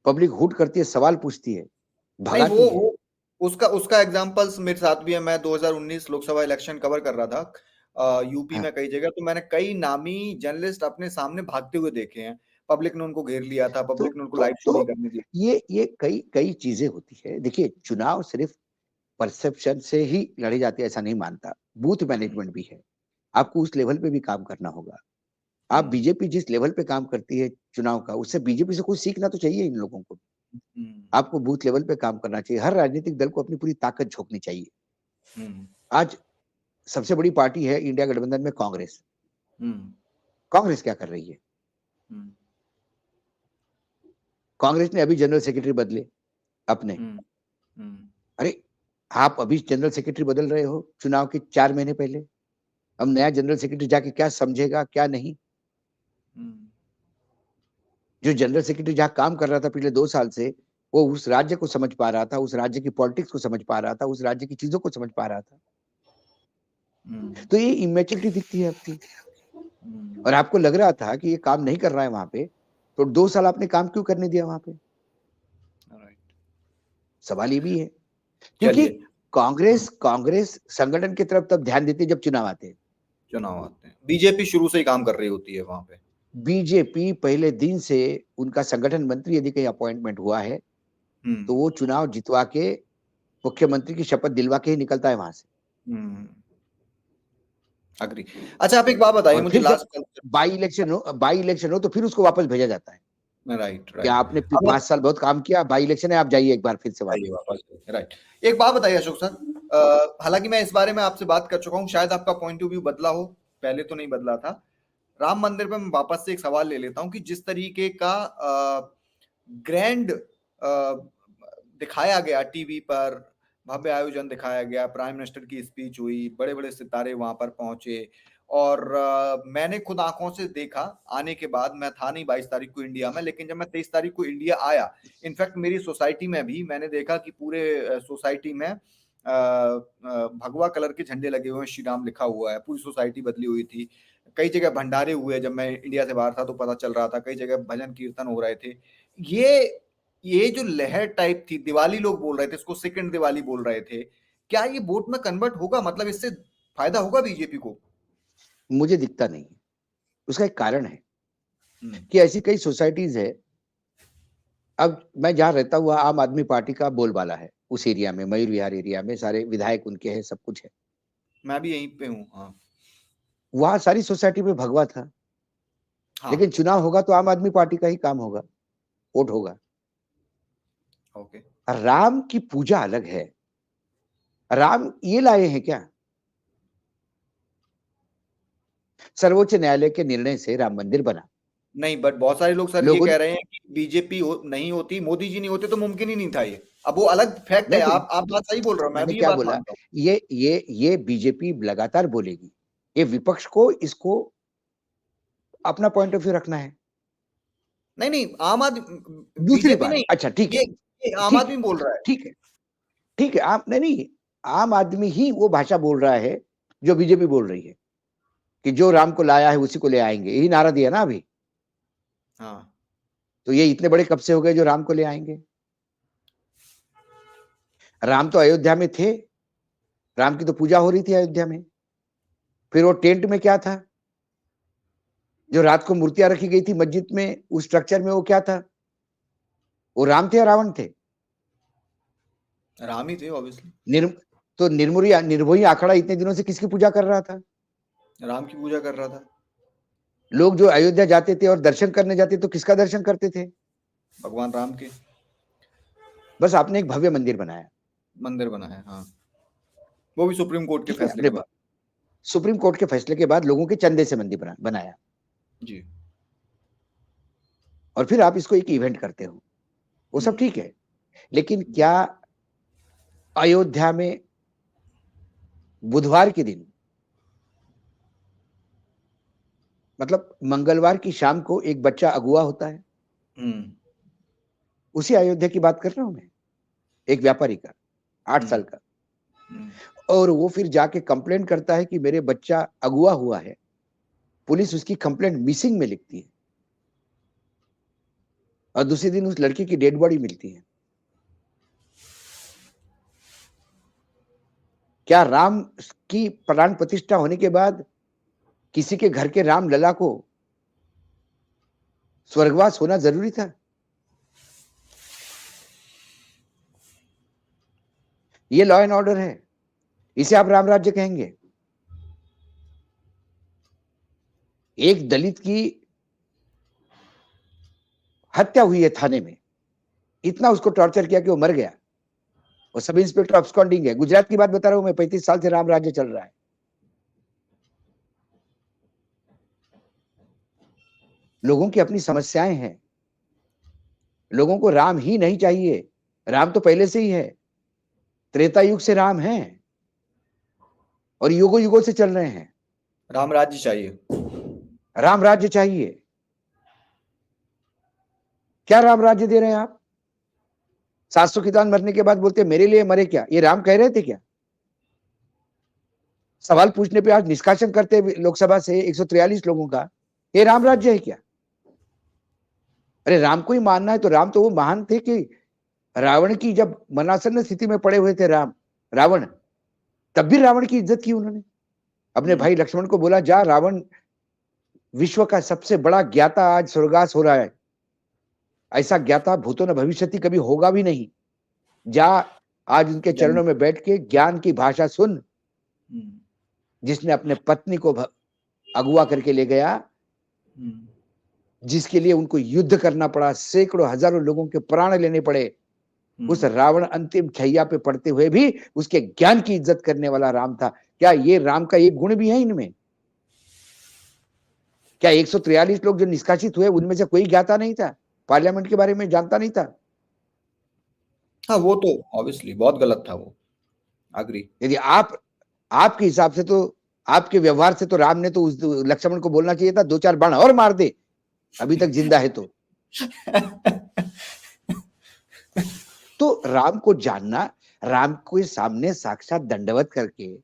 पब्लिक हुट करती है, सवाल पूछती है, नहीं, भगाती है। वो उसका उसका एग्जांपल्स मेरे साथ भी है। मैं 2019 लोकसभा इलेक्शन कवर कर रहा था यूपी हाँ, में कई जगह, तो मैंने कई नामी जर्नलिस्ट अपने सामने भागते हुए देखे हैं। पब्लिक ने उनको घेर लिया था, तो पब्लिक ने उनको लाइव शो नहीं करने दिया। ये कई कई चीजें होती है। देखिए, चुनाव सिर्फ परसेप्शन से ही लड़े जाते हैं ऐसा नहीं मानता। बूथ हम्म, मैनेजमेंट भी है। आपको उस लेवल पे भी काम करना होगा। आप हम्म, बीजेपी जिस लेवल पे काम करती है चुनाव का, उससे बीजेपी से कुछ सीखना तो चाहिए इन लोगों को। हम्म, आपको बूथ लेवल पे काम करना चाहिए। हर राजनीतिक दल को अपनी पूरी ताकत झोंकनी चाहिए। हम्म, आज सबसे बड़ी पार्टी है इंडिया गठबंधन में कांग्रेस। हम्म, कांग्रेस क्या कर रही है? हम्म, कांग्रेस ने अभी जनरल सेक्रेटरी बदले अपने। हम्म, हम्म, अरे, आप अभी जनरल सेक्रेटरी बदल रहे हो चुनाव के 4 महीने पहले। अब नया जनरल सेक्रेटरी जाके क्या समझेगा क्या नहीं? हम्म, जो जनरल सेक्रेटरी जहाँ काम कर रहा था पिछले 2 साल से, वो उस राज्य को समझ पा रहा था, उस राज्य की पॉलिटिक्स को समझ पा रहा था, उस राज्य की चीजों को समझ पा रहा था। हम्म, तो ये इमेच्योरिटी दिखती है आपकी। हम्म, और आपको लग रहा था कि ये काम नहीं कर रहा है वहां पे, तो 2 साल आपने काम क्यों करने दिया वहां पे? राइट। सवाल ये भी है। क्योंकि चलिए। कांग्रेस कांग्रेस संगठन की तरफ तब ध्यान देती है जब चुनाव आते हैं। चुनाव आते हैं, बीजेपी शुरू से ही काम कर रही होती है वहां पे। बीजेपी पहले दिन से, उनका संगठन मंत्री यदि कहीं अपॉइंटमेंट हुआ है, हम्म, तो वो चुनाव जितवा के मुख्यमंत्री की शपथ दिलवा के ही निकलता है वहां से। हम्म, अग्री। अच्छा, आप एक बात बताइए और मुझे फिर जब लास्ट। बाई इलेक्शन हो तो फिर उसको वापस भेजा जाता है राइट, कि राइट। आपने अब 5 साल बहुत काम किया, बाई इलेक्शन है, आप जाइए एक बार फिर से बताइए वापस। वापस। राइट। एक बात बताइए अशोक सर, हालांकि मैं इस बारे में आपसे बात कर चुका हूँ, शायद आपका पॉइंट ऑफ व्यू बदला हो, पहले तो नहीं बदला था। राम मंदिर पे मैं वापस से एक सवाल ले लेता हूँ कि जिस तरीके का ग्रैंड दिखाया गया टीवी पर, भव्य आयोजन दिखाया गया, प्राइम मिनिस्टर की स्पीच हुई, बड़े बड़े सितारे वहां पर पहुंचे, और मैंने खुद आंखों से देखा। आने के बाद मैं था नहीं 22 तारीख को इंडिया में, लेकिन जब मैं 23 तारीख को इंडिया आया, इनफैक्ट मेरी सोसाइटी में भी मैंने देखा कि पूरे सोसाइटी में भगवा कलर के झंडे लगे हुए हैं, श्री राम लिखा हुआ है, पूरी सोसाइटी बदली हुई थी। कई जगह भंडारे हुए, जब मैं इंडिया से बाहर था तो पता चल रहा था, कई जगह भजन कीर्तन हो रहे थे। ये ये जो लहर टाइप थी, दिवाली लोग बोल रहे थे, इसको सेकंड दिवाली बोल रहे थे, क्या ये वोट में कन्वर्ट होगा? मतलब इससे फायदा होगा बीजेपी को? मुझे दिखता नहीं है। उसका एक कारण है हम्म, कि ऐसी कई सोसाइटीज है। अब मैं जहाँ रहता हुआ, आम आदमी पार्टी का बोलबाला है उस एरिया में, मयूर विहार एरिया में सारे विधायक उनके हैं, सब कुछ है। मैं भी यहीं पे हूँ, हाँ। वहां सारी सोसाइटी में भगवा था। हाँ, लेकिन चुनाव होगा तो आम आदमी पार्टी का ही काम होगा, वोट होगा। ओके। राम की पूजा अलग है। राम ये लाए हैं क्या? सर्वोच्च न्यायालय के निर्णय से राम मंदिर बना। नहीं, बट बहुत सारे लोग सर ये लोगों कह ने रहे हैं कि बीजेपी नहीं होती, मोदी जी नहीं होते तो मुमकिन ही नहीं था ये। अब वो अलग फैक्ट है, नहीं तो आप बात सही बोल रहे हो, मैं मैंने भी ये क्या बात बोला, मानता हूँ। ये बीजेपी लगातार बोलेगी। ये विपक्ष को इसको अपना पॉइंट ऑफ व्यू रखना है। नहीं नहीं, आम आदमी, दूसरी बीजेपी बात, नहीं, अच्छा ठीक है, ये आम ठीक है, आदमी बोल रहा है। ठीक है, ठीक है, आप नहीं नहीं, आम आदमी ही वो भाषा बोल रहा है जो बीजेपी बोल रही है कि जो राम को लाया है उसी को ले आएंगे, यही नारा दिया ना अभी। हाँ। तो ये इतने बड़े कब से हो गए जो राम को ले आएंगे? राम तो अयोध्या में थे, राम की तो पूजा हो रही थी अयोध्या में। फिर वो टेंट में क्या था? जो रात को मूर्तियां रखी गई थी मस्जिद में, उस स्ट्रक्चर में, वो क्या था? वो राम थे या रावण थे? राम ही थे ऑब्वियसली। निर तो निर्मोही आखड़ा इतने दिनों से किसकी पूजा कर रहा था? राम की पूजा कर रहा था। लोग जो अयोध्या जाते थे और दर्शन करने जाते तो किसका दर्शन करते थे? भगवान राम के। बस आपने एक भव्य मंदिर बनाया। मंदिर बना है, हाँ। वो भी सुप्रीम कोर्ट के ठीक है, फैसले आपने के बाद। सुप्रीम कोर्ट के फैसले के बाद लोगों के चंदे से मंदिर बनाया, जी। और फिर आप इसको एक इवेंट करते हो, वो सब हम्म। ठीक है। लेकिन क्या अयोध्या में बुधवार के दिन, मतलब मंगलवार की शाम को, एक बच्चा अगुआ होता है? हम्म। उसी अयोध्या की बात कर रहा हूं मैं, एक व्यापारी का, 8 साल हम्म। का। हम्म। और वो फिर जाके कंप्लेंट करता है कि मेरे बच्चा अगुआ हुआ है। पुलिस उसकी कंप्लेंट मिसिंग में लिखती है, और दूसरे दिन उस लड़के की डेड बॉडी मिलती है। क्या राम की प्राण प्रतिष्ठा होने के बाद किसी के घर के राम लला को स्वर्गवास होना जरूरी था? ये लॉ एंड ऑर्डर है, इसे आप राम राज्य कहेंगे? एक दलित की हत्या हुई है थाने में, इतना उसको टॉर्चर किया कि वो मर गया, वो सब इंस्पेक्टर अब्सकॉन्डिंग है। गुजरात की बात बता रहा हूं मैं, 35 साल से राम राज्य चल रहा है। लोगों की अपनी समस्याएं हैं, लोगों को राम ही नहीं चाहिए। राम तो पहले से ही है, त्रेता युग से राम है, और युगों युगों से चल रहे हैं। राम राज्य चाहिए। राम राज्य चाहिए। क्या राम राज्य दे रहे हैं आप? 700 किसान मरने के बाद बोलते मेरे लिए मरे क्या? ये राम कह रहे थे क्या? सवाल पूछने पे आज निष्कासन करते लोकसभा से 143 लोगों का, ये राम राज्य है क्या? अरे राम को ही मानना है तो राम तो वो महान थे कि रावण की जब मरणासन्न स्थिति में पड़े हुए थे रावण, तब भी रावण की इज्जत की उन्होंने। अपने हम्म। भाई लक्ष्मण को बोला, जा, रावण विश्व का सबसे बड़ा ज्ञाता आज स्वर्गवास हो रहा है, ऐसा ज्ञाता भूतो न भविष्यति कभी होगा भी नहीं। जा, आज उनके जन्म। चरणों में बैठ के ज्ञान की भाषा सुन। हम्म। जिसने अपने पत्नी को अगुवा करके ले गया, हम्म। जिसके लिए उनको युद्ध करना पड़ा, सैकड़ों हजारों लोगों के प्राण लेने पड़े, उस हम्म। रावण अंतिम छैया पे पड़ते हुए भी उसके ज्ञान की इज्जत करने वाला राम था। क्या ये राम का एक गुण भी है इनमें? क्या 143 लोग जो निष्कासित हुए उनमें से कोई ज्ञाता नहीं था, पार्लियामेंट के बारे में जानता नहीं था? हाँ, वो तो ऑब्वियसली बहुत गलत था वो। अग्री। यदि आपके हिसाब से तो, आपके व्यवहार से तो राम ने तो उस लक्ष्मण को बोलना चाहिए था, 2-4 बाण और मार दे, अभी तक जिंदा है तो। तो राम को जानना, राम के सामने साक्षात दंडवत करके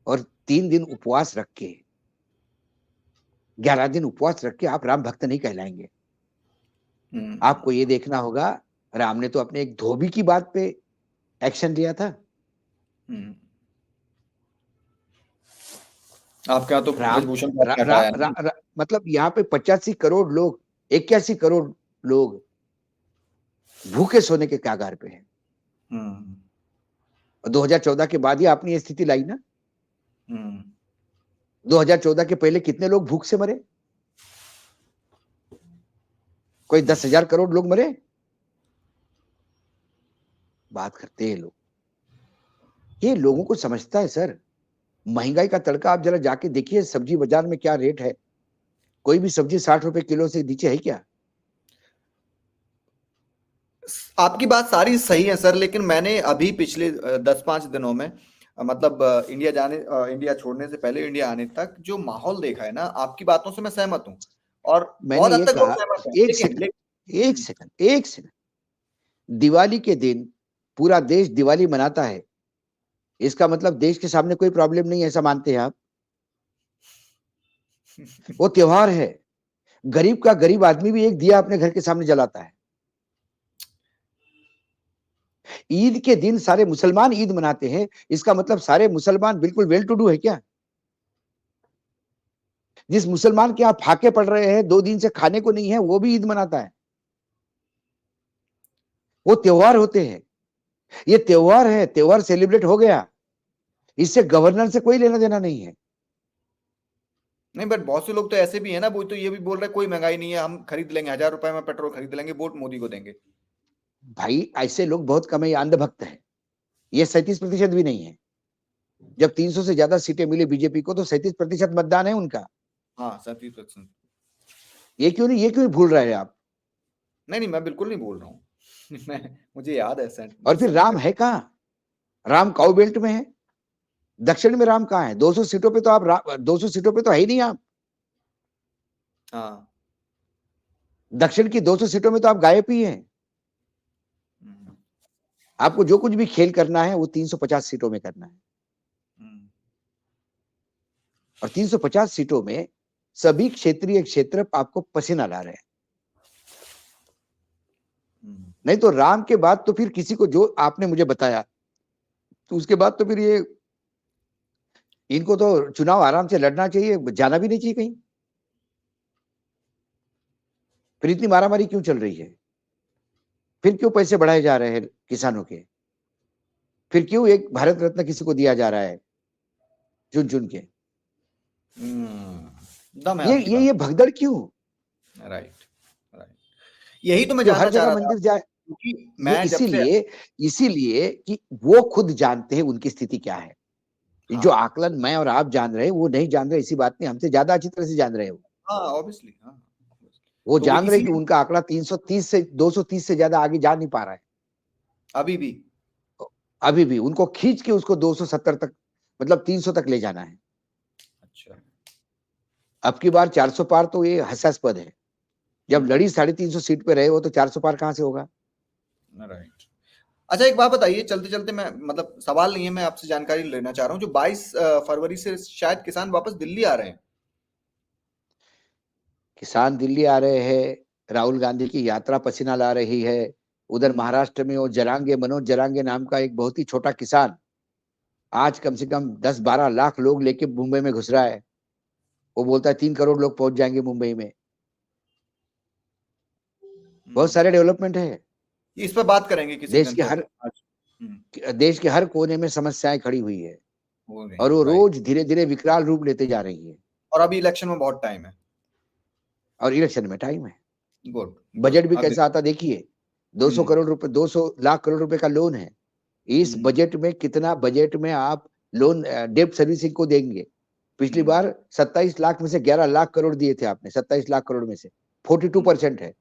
और 3 दिन उपवास रख के, 11 दिन उपवास रख के आप राम भक्त नहीं कहलाएंगे। आपको ये देखना होगा, राम ने तो अपने एक धोबी की बात पे एक्शन लिया था। हम्म। आपके यहाँ तो राम ब्रजभूषण को रा, आपने रा, हटाया रा, नहीं। रा, मतलब यहाँ पे 85 करोड़ लोग, 81 करोड़ लोग भूखे सोने के कगार पे हैं। हम्म। और 2014 के बाद ही आपने ये स्थिति लाई ना। हम्म। 2014 के पहले कितने लोग भूख से मरे? कोई 10,000 करोड़ लोग मरे? बात करते हैं लोग। ये लोगों को समझता है सर। महंगाई का तड़का आप जरा जाके देखिए सब्जी बाजार में क्या रेट है। कोई भी सब्जी 60 रुपए किलो से नीचे है क्या? आपकी बात सारी सही है सर, लेकिन मैंने अभी पिछले 10-5 दिनों में मतलब इंडिया छोड़ने से पहले इंडिया आने तक जो माहौल देखा है ना, आपकी बातों से मैं सहमत हूँ और मैंने बहुत हद ये तक लोग कहा, सहमत हैं। एक सेकंड, एक हम्म, सेकंड, एक सेकंड। दिवाली के दिन पूरा देश दिवाली मनाता है, इसका मतलब देश के सामने कोई प्रॉब्लम नहीं है, ऐसा मानते हैं आप? वो त्योहार है। गरीब का गरीब आदमी भी एक दिया अपने घर के सामने जलाता है। ईद के दिन सारे मुसलमान ईद मनाते हैं, इसका मतलब सारे मुसलमान बिल्कुल वेल टू डू है क्या? जिस मुसलमान के यहाँ फाके पड़ रहे हैं, 2 दिन से खाने को नहीं है, वो भी ईद मनाता है। वो त्योहार होते हैं। ये त्योहार है, त्योहार सेलिब्रेट हो गया, इससे गवर्नर से कोई लेना देना नहीं है। नहीं, बट बहुत से लोग तो ऐसे भी है ना, वो तो ये भी बोल रहे हैं कोई महंगाई नहीं है, हम खरीद लेंगे, 1000 रुपए में पेट्रोल खरीद लेंगे, वोट मोदी को देंगे। भाई ऐसे लोग बहुत कम है, अंधभक्त है। ये 37% भी नहीं है। जब 300 से ज्यादा सीटें मिली बीजेपी को तो 37% मतदान है उनका। हाँ, 37%। ये क्यों नहीं भूल रहे हैं आप? नहीं नहीं, मैं बिल्कुल नहीं बोल रहा हूँ। मैं मुझे याद है और फिर राम है कहाँ? राम काउ बेल्ट में है। दक्षिण में राम कहाँ है? 200 सीटों पे तो आप 200 सीटों पे तो है ही नहीं आप। हाँ। दक्षिण की 200 सीटों में तो आप गायब ही हैं। हम्म, आपको जो कुछ भी खेल करना है वो 350 सीटों में करना है। हम्म, और 350 सीटों में सभी क्षेत्रीय क्षेत्र आपको पसीना ला रहे हैं। नहीं तो राम के बाद तो फिर किसी को, जो आपने मुझे बताया, तो उसके बाद तो फिर ये इनको तो चुनाव आराम से लड़ना चाहिए, जाना भी नहीं चाहिए कहीं। फिर इतनी मारामारी क्यों चल रही है? फिर क्यों पैसे बढ़ाए जा रहे हैं किसानों के? फिर क्यों एक भारत रत्न किसी को दिया जा रहा है चुन चुन के? दम है आपकी बात। ये भगदड़ क्यों? Right, right. यही तो मैं क्यों हर जानना चाह जगह रहा था, मंदिर जाए? क्योंकि ये मैं जब से इसीलिए कि वो खुद जानते हैं उनकी स्थिति क्या है। जो हाँ, आकलन मैं और आप जान रहे हैं वो नहीं जान रहे, इसी बात नहीं, हमसे ज्यादा अच्छी तरह से जान रहे हो। हाँ, ऑब्वियसली, हाँ। वो तो जान रहे कि इसीलिए उनका आंकड़ा 330 से 230 से ज्यादा आगे जा नहीं पा रहा है। अभी भी अभी भी उनको खींच के उसको 270 तक, मतलब 300 तक ले जाना है। अच्छा। अब की बार 400 पार तो ये हास्यास्पद है। जब लड़ी 350 सीट पे रहे हो तो 400 पार कहां से होगा? राइट। अच्छा, एक बात बताइए, चलते चलते, मैं मतलब सवाल नहीं है, मैं आपसे जानकारी लेना चाह रहा हूँ, जो 22 फरवरी से शायद किसान वापस दिल्ली आ रहे हैं। किसान दिल्ली आ रहे हैं, राहुल गांधी की यात्रा पसीना ला रही है। उधर हम्म, महाराष्ट्र में वो जरांगे, मनोज जरांगे नाम का एक बहुत ही छोटा किसान आज कम से कम 10-12 लाख लोग लेके मुंबई में घुस रहा है। वो बोलता है 3 करोड़ लोग पहुंच जाएंगे मुंबई में। बहुत हम्म। सारे डेवलपमेंट है। इस पर बात करेंगे किसी देश दिन के फिर हर आज। हम्म, देश के हर कोने में समस्याएं खड़ी हुई है। हो गई, और वो राइट। रोज धीरे धीरे विकराल रूप लेते जा रही है। और अभी इलेक्शन में बहुत टाइम है। और इलेक्शन में टाइम है। गुड, गुड, बजट भी अभी। कैसा आता देखिए। 200 हम्म, करोड़ रुपए 200 लाख करोड़ रुपए का लोन है। इस हम्म, बजट में कितना बजट में आप लोन डेब्ट सर्विसिंग को देंगे? पिछली हम्म, बार 27 लाख में से 11 लाख करोड़ दिए थे आपने। 27 लाख करोड़ में से 42% है।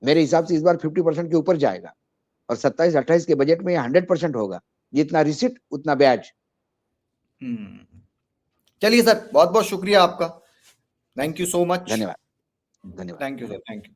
मेरे हिसाब से इस बार 50% के ऊपर जाएगा। और 27-28 के बजट में 100% होगा। जितना रिसिट उतना ब्याज। हम्म। चलिए सर, बहुत बहुत शुक्रिया आपका। Thank you so much. धन्यवाद। धन्यवाद। Thank you sir, thank you.